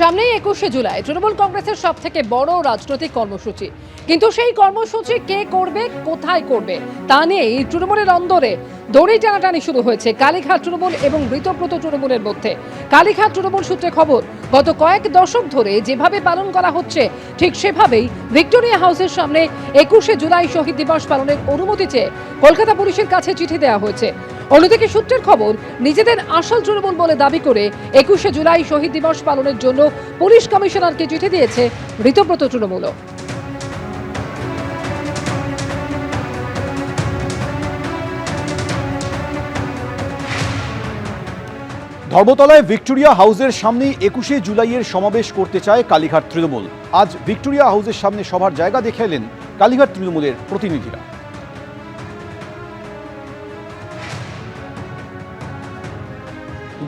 সামনেই 21শে জুলাই তৃণমূল কংগ্রেসের সবথেকে বড় রাজনৈতিক কর্মসূচি, কিন্তু সেই কর্মসূচি কে করবে, কোথায় করবে তা নিয়েই তৃণমূলের অন্দরে দড়ি টানাটানি শুরু হয়েছে কালীঘাট তৃণমূল এবং ঋতব্রত তৃণমূলের মধ্যে। কালীঘাট তৃণমূল সূত্রে খবর, গত কয়েক দশক ধরে যেভাবে পালন করা হচ্ছে ঠিক সেভাবেই ভিক্টোরিয়া হাউসের সামনে 21শে জুলাই শহীদ দিবস পালনের অনুমতি চেয়ে কলকাতা পুলিশের কাছে চিঠি দেওয়া হয়েছে। অন্যদিকে সূত্রের খবর, নিজেদের আসল তৃণমূল বলে দাবি করে 21শে জুলাই শহীদ দিবস পালনের জন্য পুলিশ কমিশনারকে চিঠি দিয়েছে ঋতব্রত তৃণমূল। ধর্মতলায় ভিক্টোরিয়া হাউসের সামনে 21শে জুলাইয়ের সমাবেশ করতে চায় কালীঘাট তৃণমূল। আজ ভিক্টোরিয়া হাউসের সামনে সভার জায়গা দেখে এলেন কালীঘাট তৃণমূলের প্রতিনিধিরা।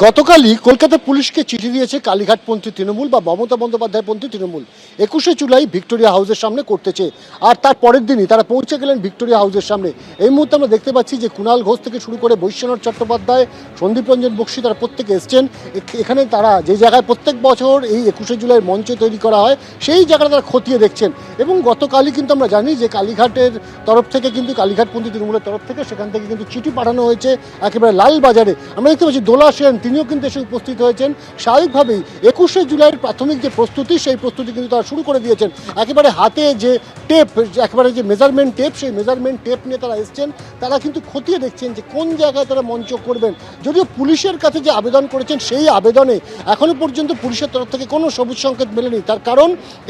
গতকালই কলকাতা পুলিশকে চিঠি দিয়েছে কালীঘাটপন্থী তৃণমূল বা মমতা বন্দ্যোপাধ্যায়পন্থী তৃণমূল 21শে জুলাই ভিক্টোরিয়া হাউসের সামনে করতে চেয়ে। আর তার পরের দিনই তারা পৌঁছে গেলেন ভিক্টোরিয়া হাউসের সামনে। এই মুহূর্তে আমরা দেখতে পাচ্ছি যে কুণাল ঘোষ থেকে শুরু করে বৈশ্বনাথ চট্টোপাধ্যায়, সন্দীপ রঞ্জন বক্সী, তারা প্রত্যেকে এসছেন এখানে। তারা যে জায়গায় প্রত্যেক বছর এই 21শে জুলাইয়ের মঞ্চ তৈরি করা হয় সেই জায়গাটা তারা খতিয়ে দেখছেন। এবং গতকালই কিন্তু আমরা জানি যে কালীঘাটের তরফ থেকে কিন্তু কালীঘাটপন্থী তৃণমূলের তরফ থেকে সেখান থেকে কিন্তু চিঠি পাঠানো হয়েছে একেবারে লালবাজারে। আমরা দেখতে পাচ্ছি দোলা সেন তিনিও কিন্তু এসে উপস্থিত হয়েছেন। স্বাভাবিকভাবেই 21শে জুলাইয়ের প্রাথমিক যে প্রস্তুতি সেই প্রস্তুতি কিন্তু তারা শুরু করে দিয়েছেন। একেবারে হাতে যে টেপ, একেবারে যে মেজারমেন্ট টেপ, সেই মেজারমেন্ট টেপ নিয়ে তারা এসছেন। তারা কিন্তু খতিয়ে দেখছেন যে কোন জায়গায় তারা মঞ্চ করবেন। যদিও পুলিশের কাছে যে আবেদন করেছেন সেই আবেদনে এখনো পর্যন্ত পুলিশের তরফ থেকে কোনো সবুজ সংকেত মেলেনি। তার কারণ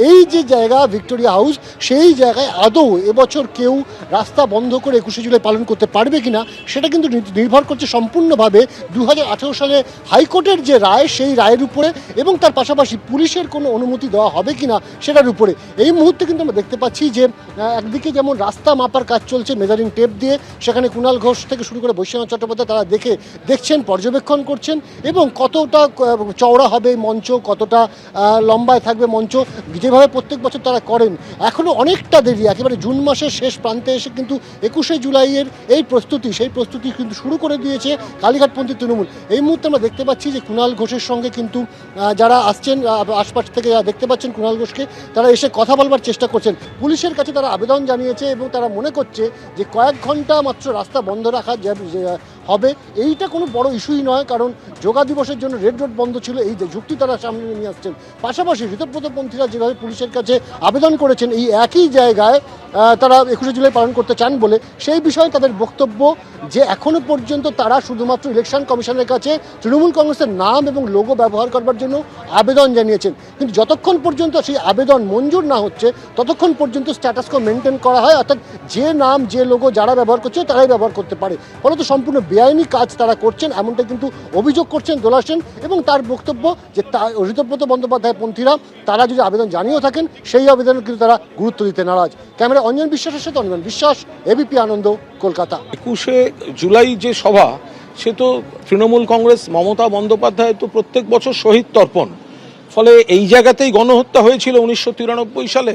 এই যে জায়গা ভিক্টোরিয়া হাউস, সেই জায়গায় আদৌ এবছর কেউ রাস্তা বন্ধ করে 21শে জুলাই পালন করতে পারবে কিনা সেটা কিন্তু নির্ভর করছে সম্পূর্ণভাবে 2018 সালে হাইকোর্টের যে রায় সেই রায়ের উপরে, এবং তার পাশাপাশি পুলিশের কোনো অনুমতি দেওয়া হবে কিনা সেটার উপরে। এই মুহূর্তে কিন্তু আমরা দেখতে পাচ্ছি যে একদিকে যেমন রাস্তা মাপার কাজ চলছে মেজারিং টেপ দিয়ে, সেখানে কুণাল ঘোষ থেকে শুরু করে বৈশ্বনাথ চট্টোপাধ্যায় তারা দেখছেন, পর্যবেক্ষণ করছেন, এবং কতটা চওড়া হবে মঞ্চ, কতটা লম্বায় থাকবে মঞ্চ, যেভাবে প্রত্যেক বছর তারা করেন। এখনও অনেকটা দেরি, একেবারে জুন মাসের শেষ প্রান্তে এসে কিন্তু 21শে জুলাইয়ের এই প্রস্তুতি, সেই প্রস্তুতি কিন্তু শুরু করে দিয়েছে কালীঘাটপন্থী তৃণমূল। এই মুহূর্তে আমরা দেখতে পাচ্ছি যে কুণাল ঘোষের সঙ্গে কিন্তু যারা আসছেন আশপাশ থেকে দেখতে পাচ্ছেন কুণাল ঘোষকে, তারা এসে কথা বলবার চেষ্টা করছেন। পুলিশের কাছে তারা আবেদন জানিয়েছে এবং তারা মনে করছে যে কয়েক ঘন্টা মাত্র রাস্তা বন্ধ রাখা হবে, এইটা কোনো বড় ইস্যুই নয়। কারণ যোগা দিবসের জন্য রেড রোড বন্ধ ছিল, এই যুক্তি তারা সামনে নিয়ে আসছেন। পাশাপাশি ঋতব্রতপন্থীরা যেভাবে পুলিশের কাছে আবেদন করেছেন এই একই জায়গায় তারা 21শে জুলাই পালন করতে চান বলে, সেই বিষয়ে তাদের বক্তব্য যে এখনও পর্যন্ত তারা শুধুমাত্র ইলেকশন কমিশনের কাছে তৃণমূল কংগ্রেসের নাম এবং লোগো ব্যবহার করবার জন্য আবেদন জানিয়েছেন। কিন্তু যতক্ষণ পর্যন্ত সেই আবেদন মঞ্জুর না হচ্ছে ততক্ষণ পর্যন্ত স্ট্যাটাস কো মেনটেন করা হয়, অর্থাৎ যে নাম যে লোগো যারা ব্যবহার করছে তারাই ব্যবহার করতে পারে। ফলত সম্পূর্ণ বেআইনি কাজ তারা করছেন, এমনটা কিন্তু অভিযোগ করছেন দোলা সেন। এবং তার বক্তব্য যে ঋতব্রত বন্দ্যোপাধ্যায় পন্থীরা তারা যদি আবেদন জানিয়েও থাকেন সেই আবেদনে কিন্তু তারা গুরুত্ব দিতে নারাজ। ক্যামেরা অঞ্জন বিশ্বাসের সাথে অনির্বাণ বিশ্বাস, এবিপি আনন্দ, কলকাতা। 21শে জুলাই যে সভা, সে তো তৃণমূল কংগ্রেস মমতা বন্দ্যোপাধ্যায় তো প্রত্যেক বছর শহীদ তর্পণ, ফলে এই জায়গাতেই গণহত্যা হয়েছিল 1993 সালে।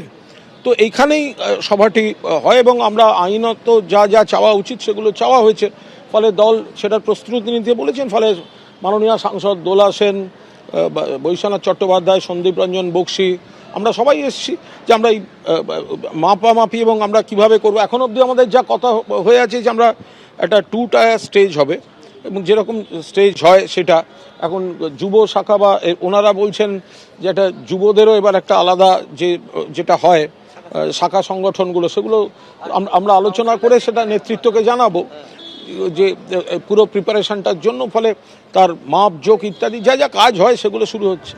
তো এইখানেই সভাটি হয় এবং আমরা আইনত যা যা চাওয়া উচিত সেগুলো চাওয়া হয়েছে। ফলে দল সেটার প্রস্তুতি নিতে বলেছেন। ফলে মাননীয় সাংসদ দোলা সেন, বৈশ্বনাথ চট্টোপাধ্যায়, সন্দীপ রঞ্জন বক্সী, আমরা সবাই এসেছি যে আমরা এই মাপামাপি এবং আমরা কিভাবে করব। এখন অবধি আমাদের যা কথা হয়ে আছে যে আমরা একটা 2 টায়ার স্টেজ হবে, এবং যেরকম স্টেজ হয় সেটা এখন যুব শাখা বা ওনারা বলছেন যে একটা যুবদেরও এবার একটা আলাদা যেটা হয় শাখা সংগঠনগুলো, সেগুলো আমরা আলোচনা করে সেটা নেতৃত্বকে জানাবো যে পুরো প্রিপারেশনটার জন্য। ফলে তার মাপ যোগ ইত্যাদি যা যা কাজ হয় সেগুলো শুরু হচ্ছে।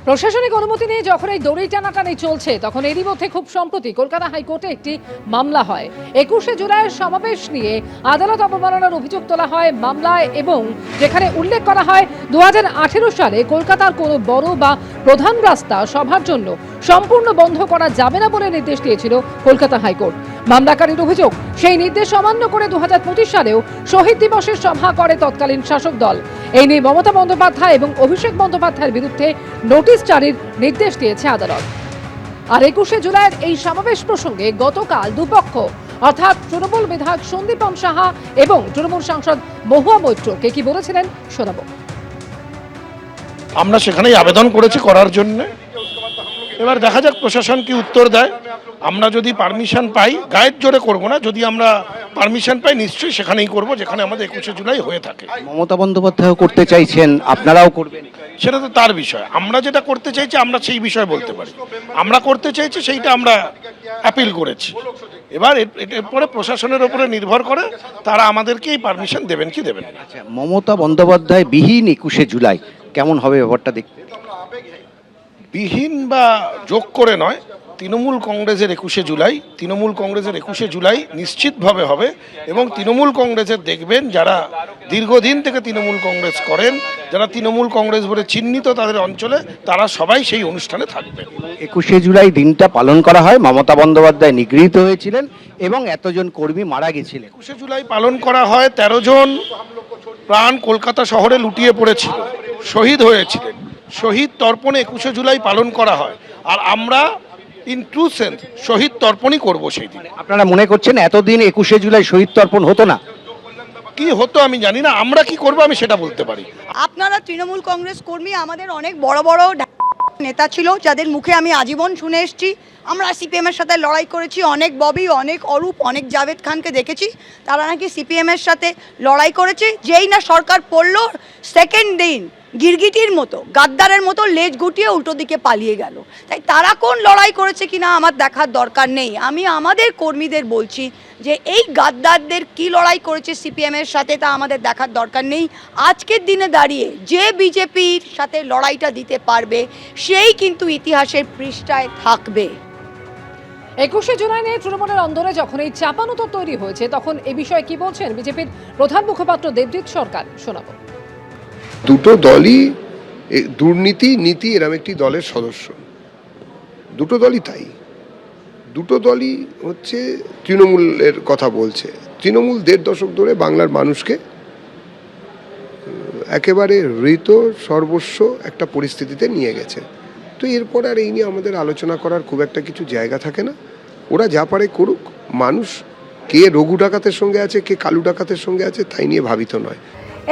প্রশাসনিক অনুমতি নিয়ে যখন এই দড়ি টানাটানি চলছে, তখন এরই মধ্যে খুব সম্প্রতি কলকাতা হাইকোর্টে একটি মামলা হয়। 21শে জুলাইয়ের সমাবেশ নিয়ে আদালত অবমাননার অভিযোগ তোলা হয় মামলায়, এবং যেখানে উল্লেখ করা হয় 2018 সালে কলকাতার কোনো বড় বা প্রধান রাস্তা সভার জন্য সম্পূর্ণ বন্ধ করা যাবে না বলে নির্দেশ দিয়েছিল কলকাতা হাইকোর্ট। মামলাকারীর অভিযোগ, সেই নির্দেশ অমান্য করে 2025 সালেও শহীদ দিবসের সভা করে তৎকালীন শাসক দল। এই নিয়ে মমতা বন্দ্যোপাধ্যায় এবং অভিষেক বন্দ্যোপাধ্যায়ের বিরুদ্ধে নোটিশ জারির নির্দেশ দিয়েছে আদালত। আর 21শে জুলাইয়ের এই সমাবেশ প্রসঙ্গে গতকাল দুপক্ষ, অর্থাৎ তৃণমূল বিধায়ক সন্দীপন সাহা এবং তৃণমূল সাংসদ মহুয়া মৈত্রকে কি বলেছিলেন শোনাবো। আমরা সেখানেই আবেদন করেছি করার জন্য। এবার দেখা যাক প্রশাসন কি উত্তর দেয়। আমরা যদি পারমিশন পাই, গায়ের জোরে করব না, যদি আমরা পারমিশন পাই নিশ্চয়ই সেখানেই করব যেখানে আমাদের 21শে জুলাই হয়ে থাকে। মমতা বন্দ্যোপাধ্যায় করতে চাইছেন, আপনারাও করবেন? সেটা তো তার বিষয়। আমরা যেটা করতে চাইছি আমরা সেই বিষয়ে বলতে পারি। আমরা করতে চাইছি সেইটা আমরা অ্যাপিল করেছি। এবার এর পরে প্রশাসনের উপরে নির্ভর করে তারা আমাদেরকেই পারমিশন দেবেন কি দেবেন না। আচ্ছা, মমতা বন্দ্যোপাধ্যায় বিহীন 21শে জুলাই কেমন হবে ব্যাপারটা দেখতে? বিহীন বা যোগ করে নয়, তৃণমূল কংগ্রেসের 21শে জুলাই নিশ্চিতভাবে হবে। এবং তৃণমূল কংগ্রেসের দেখবেন যারা দীর্ঘদিন থেকে তৃণমূল কংগ্রেস করেন, যারা তৃণমূল কংগ্রেস বলে চিহ্নিত তাদের অঞ্চলে, তারা সবাই সেই অনুষ্ঠানে থাকবেন। 21শে জুলাই দিনটা পালন করা হয়, মমতা বন্দ্যোপাধ্যায় নিগৃহীত হয়েছিলেন এবং এতজন কর্মী মারা গেছিলেন। 21শে জুলাই পালন করা হয়, 13 জন প্রাণ কলকাতা শহরে লুটিয়ে পড়েছিল, শহীদ হয়েছিলেন। শহীদ তর্পণে 21শে জুলাই পালন করা হয়, আর আমরা ইন ট্রু সেন্স শহীদ তর্পণই করব সেই দিন। আপনারা মনে করছেন এতদিন 21শে জুলাই শহীদ তর্পণ হতো না? কি হতো আমি জানি না, আমরা কি করব আমি সেটা বলতে পারি। আপনারা তৃণমূল কংগ্রেস কর্মী, আমাদের অনেক বড় বড় নেতা ছিল যাদের মুখে আমি আজীবন শুনে এসেছি। আমরা সিপিএমের সাথে লড়াই করেছি, অনেক ববি, অনেক অরূপ, অনেক জাভেদ খানকে দেখেছি, তারা নাকি সিপিএমের সাথে লড়াই করেছে। যেই না সরকার পড়ল, সেকেন্ড দিন গিরগিটির মতো, গাদ্দারের মতো লেজ গুটিয়ে উল্টো দিকে পালিয়ে গেল। তাই তারা কোন লড়াই করেছে কিনা আমার দেখার দরকার নেই। আমি আমাদের কর্মীদের বলছি যে এই গাদ্দারদের কি লড়াই করেছে সিপিএমের সাথে তা আমাদের দেখার দরকার নেই। আজকের দিনে দাঁড়িয়ে যে বিজেপির সাথে লড়াইটা দিতে পারবে সেই কিন্তু ইতিহাসের পৃষ্ঠায় থাকবে। 21শে জুলাই নিয়ে তৃণমূলের অন্দরে যখন এই চাপানুতর তৈরি হয়েছে, তখন এ বিষয়ে কি বলছেন বিজেপির প্রধান মুখপাত্র দেবজিৎ সরকার, শোনাবো। দুটো দলই দুর্নীতি নীতি এরম একটি দলের সদস্য, দুটো দলই তাই। দুটো দলই হচ্ছে তৃণমূলের কথা বলছে। তৃণমূল 1.5 দশক ধরে বাংলার মানুষকে একেবারে হৃত সর্বস্ব একটা পরিস্থিতিতে নিয়ে গেছে। তো এরপর আর এই নিয়ে আমাদের আলোচনা করার খুব একটা কিছু জায়গা থাকে না। ওরা যা পারে করুক। মানুষ কে রঘু ডাকাতের সঙ্গে আছে, কে কালু ডাকাতের সঙ্গে আছে তাই নিয়ে ভাবিত নয়।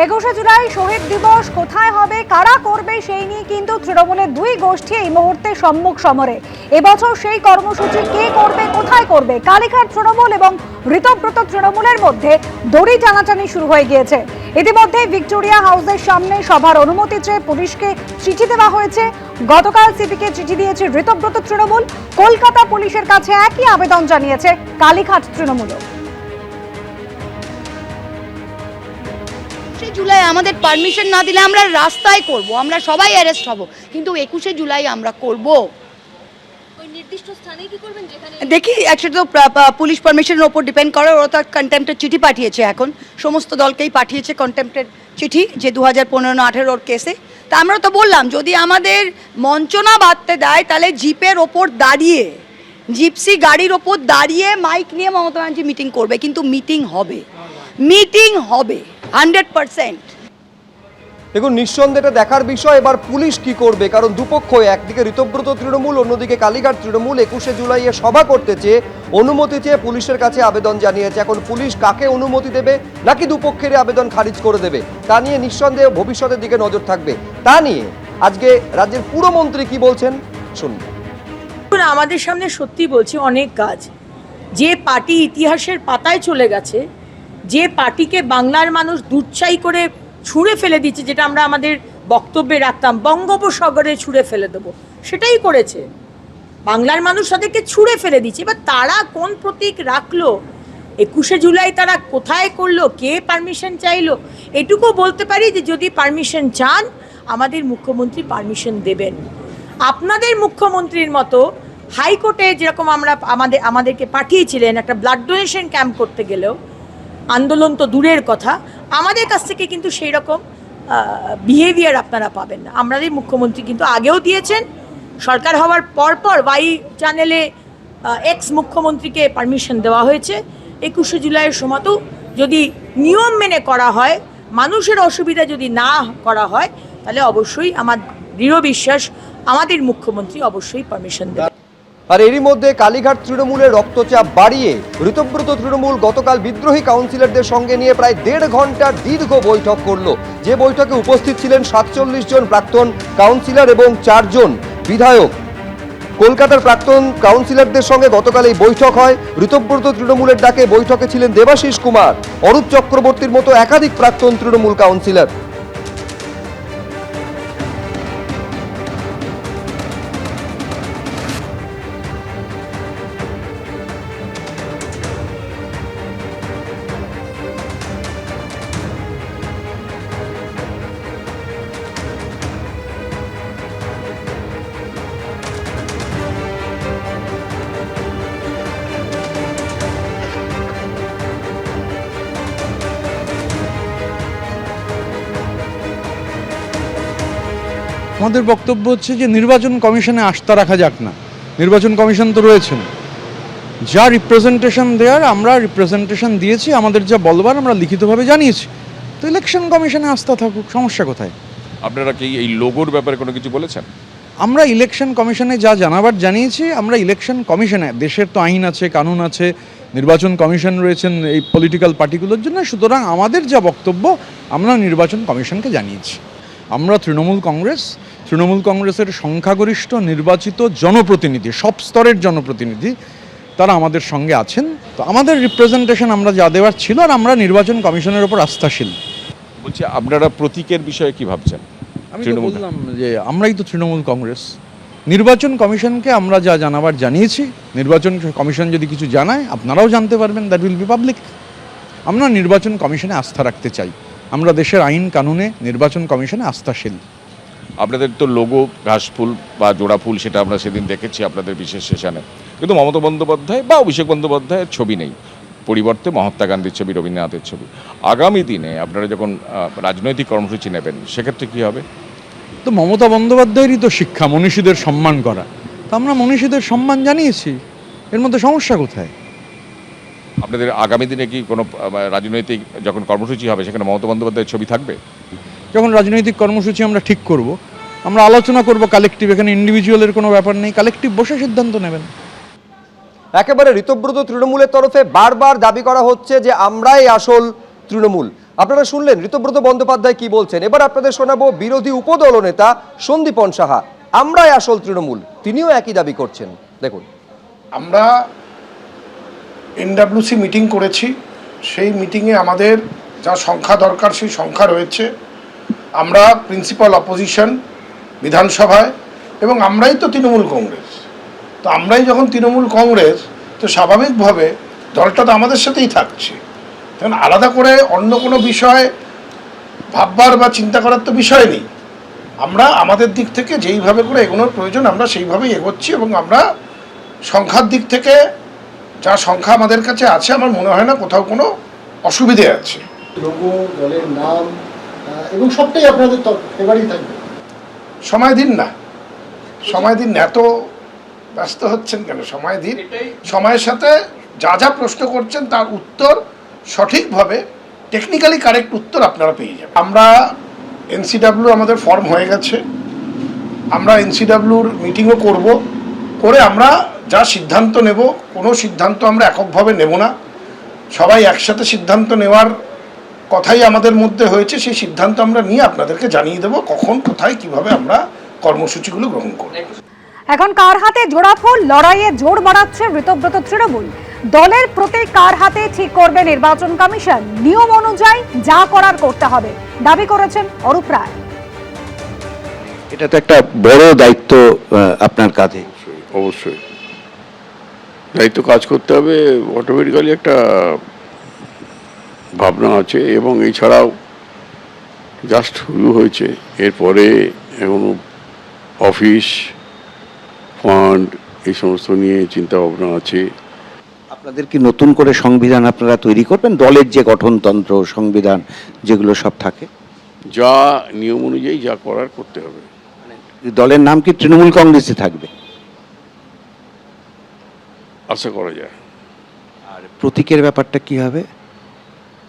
21শে জুলাই শহীদ দিবস কোথায় হবে, কারা করবে, সেই নিয়ে কিন্তু তৃণমূলের দুই গোষ্ঠী এই মুহূর্তে সম্মুখ সমরে। এবছর সেই কর্মসূচি কে করবে, কোথায় করবে, কালীঘাট তৃণমূল এবং ঋতব্রত তৃণমূলের মধ্যে দড়ি টানাটানি শুরু হয়ে গিয়েছে। ইতিমধ্যে ভিক্টোরিয়া হাউসের সামনে সভার অনুমতি চেয়ে পুলিশকে চিঠি দেওয়া হয়েছে। গতকাল সিপিকে চিঠি দিয়েছে ঋতব্রত তৃণমূল। কলকাতা পুলিশের কাছে একই আবেদন জানিয়েছে কালীঘাট তৃণমূলও। জুলাই আমাদের পারমিশন না দিলে আমরা রাস্তায় করব, আমরা সবাই অ্যারেস্ট হব, কিন্তু 21শে জুলাই আমরা করব। দেখি একসাথে তো পুলিশ পারমিশনের ওপর ডিপেন্ড করে। ওরা তো কন্টেম্পটের চিঠি পাঠিয়েছে, এখন সমস্ত দলকেই পাঠিয়েছে কন্টেম্পটের চিঠি, যে 2015-18 কেসে। তা আমরা তো বললাম যদি আমাদের মঞ্চ না বাঁধতে দেয় তাহলে জিপের ওপর দাঁড়িয়ে, জিপসি গাড়ির ওপর দাঁড়িয়ে মাইক নিয়ে মমতা ব্যানার্জি মিটিং করবে, কিন্তু মিটিং হবে, মিটিং হবে 100%। দেখুন, নিঃসন্দেহে এটা দেখার বিষয় এবার পুলিশ কি করবে, কারণ দুপক্ষ, একদিকে ঋতব্রত তৃণমূল, অন্যদিকে কালীঘাট তৃণমূল 21শে জুলাইয়ে সভা করতে চেয়ে অনুমতি চেয়ে পুলিশের কাছে আবেদন জানিয়েছে। এখন পুলিশ কাকে অনুমতি দেবে নাকি দুপক্ষের আবেদন খারিজ করে দেবে তা নিয়ে নিঃসন্দেহে ভবিষ্যতের দিকে নজর থাকবে। তা নিয়ে আজকে রাজ্যের পুরমন্ত্রী কি বলছেন শুনুন। আমাদের সামনে সত্যি বলছি অনেক কাজ। যে পার্টি ইতিহাসের পাতায় চলে গেছে, যে পার্টিকে বাংলার মানুষ দুধছাই করে ছুঁড়ে ফেলে দিচ্ছে, যেটা আমরা আমাদের বক্তব্যে রাখতাম বঙ্গোপসাগরে ছুঁড়ে ফেলে দেবো, সেটাই করেছে। বাংলার মানুষ তাদেরকে ছুঁড়ে ফেলে দিচ্ছে। এবার তারা কোন প্রতীক রাখলো, 21শে জুলাই তারা কোথায় করলো, কে পারমিশন চাইলো, এটুকু বলতে পারি যে যদি পারমিশন চান আমাদের মুখ্যমন্ত্রী পারমিশন দেবেন। আপনাদের মুখ্যমন্ত্রীর মতো হাইকোর্টে যেরকম আমাদেরকে পাঠিয়েছিলেন একটা ব্লাড ডোনেশন ক্যাম্প করতে গেলেও, আন্দোলন তো দূরের কথা, আমাদের কাছ থেকে কিন্তু সেই রকম বিহেভিয়ার আপনারা পাবেন না। আমাদের মুখ্যমন্ত্রী কিন্তু আগেও দিয়েছেন, সরকার হওয়ার পরপর ওয়াই চ্যানেলে এক্স মুখ্যমন্ত্রীকে পারমিশন দেওয়া হয়েছে। 21শে জুলাইয়ের সময়তেও যদি নিয়ম মেনে করা হয়, মানুষের অসুবিধা যদি না করা হয়, তাহলে অবশ্যই আমার দৃঢ় বিশ্বাস আমাদের মুখ্যমন্ত্রী অবশ্যই পারমিশন দেবে। আর এরই মধ্যে কালীঘাট তৃণমূলের রক্তচাপ বাড়িয়ে ঋতব্রত তৃণমূল গতকাল বিদ্রোহী কাউন্সিলরদের সঙ্গে নিয়ে প্রায় 1.5 ঘন্টার দীর্ঘ বৈঠক করলো। যে বৈঠকে উপস্থিত ছিলেন 47 জন প্রাক্তন কাউন্সিলর এবং 4 জন বিধায়ক। কলকাতার প্রাক্তন কাউন্সিলরদের সঙ্গে গতকাল এই বৈঠক হয়। ঋতব্রত তৃণমূলের ডাকে বৈঠকে ছিলেন দেবাশিস কুমার, অরূপ চক্রবর্তীর মতো একাধিক প্রাক্তন তৃণমূল কাউন্সিলর। আমাদের বক্তব্য হচ্ছে যে নির্বাচন কমিশনে আস্থা রাখা যাক না। নির্বাচন কমিশন তো রয়েছেন, যা রিপ্রেজেন্টেশন দেওয়ার আমরা রিপ্রেজেন্টেশন দিয়েছি, আমাদের যা বলবার আমরা লিখিতভাবে জানিয়েছি। তো ইলেকশন কমিশনে আস্থা থাকুক, সমস্যা কোথায়? আপনারা কি এই লোগোর ব্যাপারে কোনো কিছু বলেছেন? আমরা ইলেকশন কমিশনে যা জানাবার জানিয়েছি। আমরা ইলেকশন কমিশনে, দেশের তো আইন আছে, কানুন আছে, নির্বাচন কমিশন রয়েছেন এই পলিটিক্যাল পার্টিগুলোর জন্য। সুতরাং আমাদের যা বক্তব্য আমরা নির্বাচন কমিশনকে জানিয়েছি। আমরা তৃণমূল কংগ্রেসের সংখ্যাগরিষ্ঠ নির্বাচিত জনপ্রতিনিধি, সব স্তরের জনপ্রতিনিধি, তারা আমাদের সঙ্গে আছেন। তো আমাদের রিপ্রেজেন্টেশন আমরা যা দেওয়ার ছিল, আর আমরা নির্বাচন কমিশনের ওপর আস্থাশীল। বলছি আপনারা প্রতীকের বিষয়ে কি ভাবছেন? আমি তো বললাম যে আমরাই তো তৃণমূল কংগ্রেস। নির্বাচন কমিশনকে আমরা যা জানাবার জানিয়েছি। নির্বাচন কমিশন যদি কিছু জানায় আপনারাও জানতে পারবেন, দ্যাট উইল বি পাবলিক। আমরা নির্বাচন কমিশনে আস্থা রাখতে চাই। আমরা দেশের আইন কানুনে নির্বাচন কমিশনে আস্থাশীল। আপনাদের তো লোগো ঘাসফুল বা জোড়া ফুল, সেটা আমরা সেদিন দেখেছি আপনাদের বিশেষ সেশনে, কিন্তু মমতা বন্দ্যোপাধ্যায় বা অভিষেক বন্দ্যোপাধ্যায়ের ছবি নেই, পরিবর্তে মহাত্মা গান্ধীর ছবি, রবীন্দ্রনাথের ছবি। আগামী দিনে আপনারা যখন রাজনৈতিক কর্মসূচি নেবেন, সেক্ষেত্রে কী হবে? তো মমতা বন্দ্যোপাধ্যায়েরই তো শিক্ষা মনীষীদের সম্মান করা। তো আমরা মনীষীদের সম্মান জানিয়েছি, এর মধ্যে সমস্যা কোথায়? আপনাদের আগামী দিনে কি কোনো রাজনৈতিক যখন কর্মসূচি হবে, সেখানে মমতা বন্দ্যোপাধ্যায়ের ছবি থাকবে? যখন রাজনৈতিক কর্মসূচি আমরা ঠিক করব, আমরা আলোচনা করব কালেকটিভ। এখানে ইন্ডিভিজুয়ালের কোনো ব্যাপার নেই, কালেকটিভ বসে সিদ্ধান্ত নেবেন। একেবারে ঋতব্রত তৃণমূলের তরফে বারবার দাবি করা হচ্ছে যে আমরাই আসল তৃণমূল। আপনারা শুনলেন ঋতব্রত বন্দ্যোপাধ্যায় কি বলছেন। এবার আপনাদের শোনাবো বিরোধী উপদল নেতা সন্দীপন সাহা। আমরাই আসল তৃণমূল, তিনিও একই দাবি করছেন। দেখুন, আমরা এনডব্লিউসি মিটিং করেছি, সেই মিটিংয়ে আমাদের যা সংখ্যা দরকার সেই সংখ্যা রয়েছে। আমরা প্রিন্সিপাল অপোজিশন বিধানসভায়, এবং আমরাই তো তৃণমূল কংগ্রেস। তো আমরাই যখন তৃণমূল কংগ্রেস, তো স্বাভাবিকভাবে দলটা তো আমাদের সাথেই থাকছে। তখন আলাদা করে অন্য কোনো বিষয় ভাববার বা চিন্তা করার তো বিষয় নেই। আমরা আমাদের দিক থেকে যেইভাবে করে এগোনোর প্রয়োজন আমরা সেইভাবেই এগোচ্ছি, এবং আমরা সংখ্যার দিক থেকে যা সংখ্যা আমাদের কাছে আছে, আমার মনে হয় না কোথাও কোনো অসুবিধে আছে। লোগো, দলের নাম এবং সবটাই আপনাদের এবারই থাকবে। সময় দিন না, সময় দিন না, এত ব্যস্ত হচ্ছেন কেন? সময় দিন, সময়ের সাথে যা যা প্রশ্ন করছেন তার উত্তর সঠিকভাবে, টেকনিক্যালি কারেক্ট উত্তর আপনারা পেয়ে যাবেন। আমরা এনসিডাব্লিউ আমাদের ফর্ম হয়ে গেছে, আমরা এনসিডাব্লিউর মিটিংও করে আমরা যা সিদ্ধান্ত নেব, কোনো সিদ্ধান্ত আমরা এককভাবে নেব না, সবাই একসাথে সিদ্ধান্ত নেওয়ার কথাই আমাদের মধ্যে হয়েছে। সেই সিদ্ধান্ত আমরা নিয়ে আপনাদেরকে জানিয়ে দেব কখন, কোথায়, কিভাবে আমরা কর্মসূচিগুলো গ্রহণ করব। এখন কার হাতে জোড়া ফুল, লড়াইয়ে জোর বাড়াচ্ছে ঋতব্রত তৃণমূল। দলের প্রতীক কার হাতে ঠিক করবে নির্বাচন কমিশন। নিয়ম অনুযায়ী যা করার করতে হবে, দাবি করেছেন অরূপ রায়। এটা তো একটা বড় দায়িত্ব আপনার কাঁধে। অবশ্যই দায়িত্ব কাজ করতে হবে, অটোমেটিক্যালি একটা ভাবনা আছে। এবং এছাড়াও জাস্ট শুরু হয়েছে, এরপরে এখনো অফিস, ফান্ড, এই সমস্ত নিয়ে চিন্তা ভাবনা আছে। আপনাদের কি নতুন করে সংবিধান আপনারা তৈরি করবেন? দলের যে গঠনতন্ত্র, সংবিধান যেগুলো সব থাকে, যা নিয়ম অনুযায়ী যা করার করতে হবে। দলের নাম কি তৃণমূল কংগ্রেসে থাকবে? আশা করা যায়। আর প্রতীকের ব্যাপারটা কি হবে?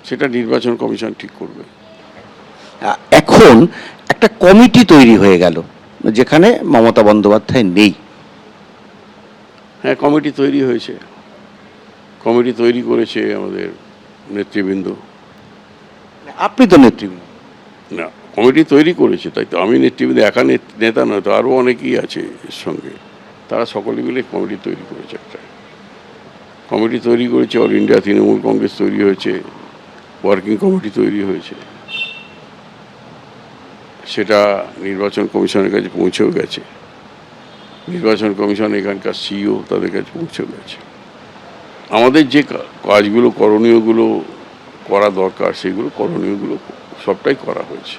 সেটা নির্বাচন কমিশন ঠিক করবে। এখন একটা কমিটি তৈরি হয়ে গেল যেখানে মমতা বন্দ্যোপাধ্যায় নেই। হ্যাঁ, কমিটি তৈরি হয়েছে, কমিটি তৈরি করেছে আমাদের নেতৃবৃন্দ। আপনি তো নেতৃবৃন্দ। না, কমিটি তৈরি করেছে, তাই তো আমি নেতৃবৃন্দ, একা নেতা নয় তো, আরও অনেকেই আছে এর সঙ্গে। তারা সকলে মিলে কমিটি তৈরি করেছে, একটা কমিটি তৈরি করেছে। অল ইন্ডিয়া তৃণমূল কংগ্রেস তৈরি হয়েছে, ওয়ার্কিং কমিটি তৈরি হয়েছে, সেটা নির্বাচন কমিশনের কাছে পৌঁছেও গেছে। নির্বাচন কমিশন এখানকার সিইও তাদের কাছে পৌঁছেও গেছে। আমাদের যে কাজগুলো করণীয়গুলো করা দরকার, সেগুলো করণীয়গুলো সবটাই করা হয়েছে।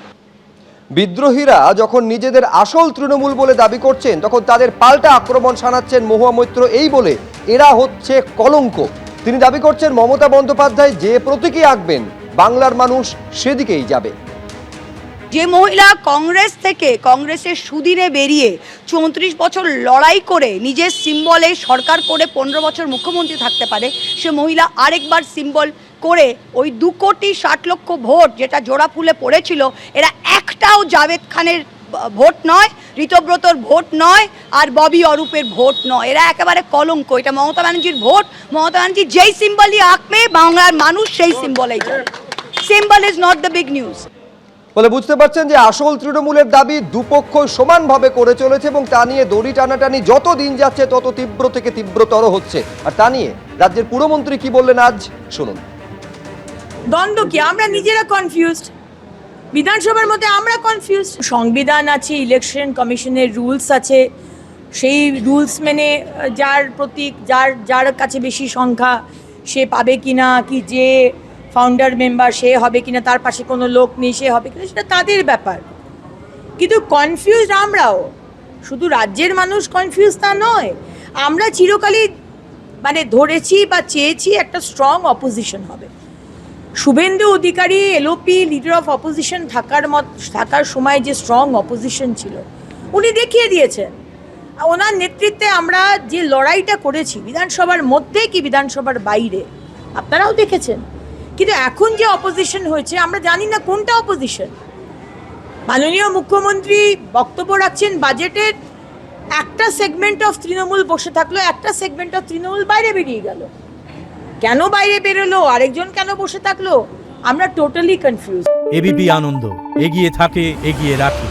বিদ্রোহীরা যখন নিজেদের আসল তৃণমূল বলে দাবি করছেন, তখন তাদের পাল্টা আক্রমণ শানাচ্ছেন মহুয়া মৈত্র এই বলে এরা হচ্ছে কলঙ্ক। তিনি দাবি করছেন মমতা বন্দ্যোপাধ্যায় যে প্রতীকী আঁকবেন বাংলার মানুষ সেদিকেই যাবে। যে মহিলা কংগ্রেস থেকে কংগ্রেসের সুদিনে বেরিয়ে 34 বছর লড়াই করে নিজের সিম্বলে সরকার করে 15 বছর মুখ্যমন্ত্রী থাকতে পারে, সে মহিলা আরেকবার সিম্বল করে ওই 2,60,00,000 ভোট যেটা জোড়া ফুলে পড়েছিল, এরা একটাও জাভেদ খানের ভোট নয়, ঋতব্রতর ভোট নয়, আর ববি অরূপের ভোট নয়। এরা একেবারে কলঙ্ক। এটা মমতা ব্যানার্জির ভোট। মমতা ব্যানার্জি যেই সিম্বলই আঁকবে বাংলার মানুষ সেই সিম্বলেই যাবে। Symbol is not the big news. বলে বুঝতে পারছেন যে আসল তৃণমূলের দাবি দুপক্ষ সমানভাবে করে চলেছে এবং তা নিয়ে দড়ি টানাটানি যত দিন যাচ্ছে তত তীব্র থেকে তীব্রতর হচ্ছে। আর তা নিয়ে রাজ্যের পুরমন্ত্রী কি বললেন আজ শুনুন। দ্বন্দ্ব কি? আমরা নিজেরা কনফিউজড, বিধানসভার মধ্যে আমরা কনফিউজড। সংবিধান আছে, ইলেকশন কমিশনের রুলস আছে, সেই রুলস মেনে যার প্রতীক যার কাছে বেশি সংখ্যা সে পাবে কিনা, কি যে ফাউন্ডার মেম্বার সে হবে কিনা, তার পাশে কোনো লোক নেই সে হবে কিনা, সেটা তাদের ব্যাপার। কিন্তু কনফিউজড আমরাও, শুধু রাজ্যের মানুষ কনফিউজ তা নয়। আমরা চিরকালই ধরেছি বা চেয়েছি একটা স্ট্রং অপোজিশন হবে। Suvendu Adhikari LOP leader of opposition থাকার সময় যে স্ট্রং অপোজিশন ছিল উনি দেখিয়ে দিয়েছেন। ওনার নেতৃত্বে আমরা যে লড়াইটা করেছি বিধানসভার মধ্যে কি বিধানসভার বাইরে, আপনারাও দেখেছেন। কিন্তু এখন যে অপোজিশন হয়েছে আমরা জানি না কোনটা অপোজিশন। মাননীয় মুখ্যমন্ত্রী বক্তব্য রাখছেন বাজেটের, একটা সেগমেন্ট অফ তৃণমূল বসে থাকলো, একটা সেগমেন্ট অফ তৃণমূল বাইরে বেরিয়ে গেল। কেন বাইরে বেরোলো, আরেকজন কেন বসে থাকলো, আমরা টোটালি কনফিউজ। এবিপি আনন্দ, এগিয়ে থাকে, এগিয়ে রাখে।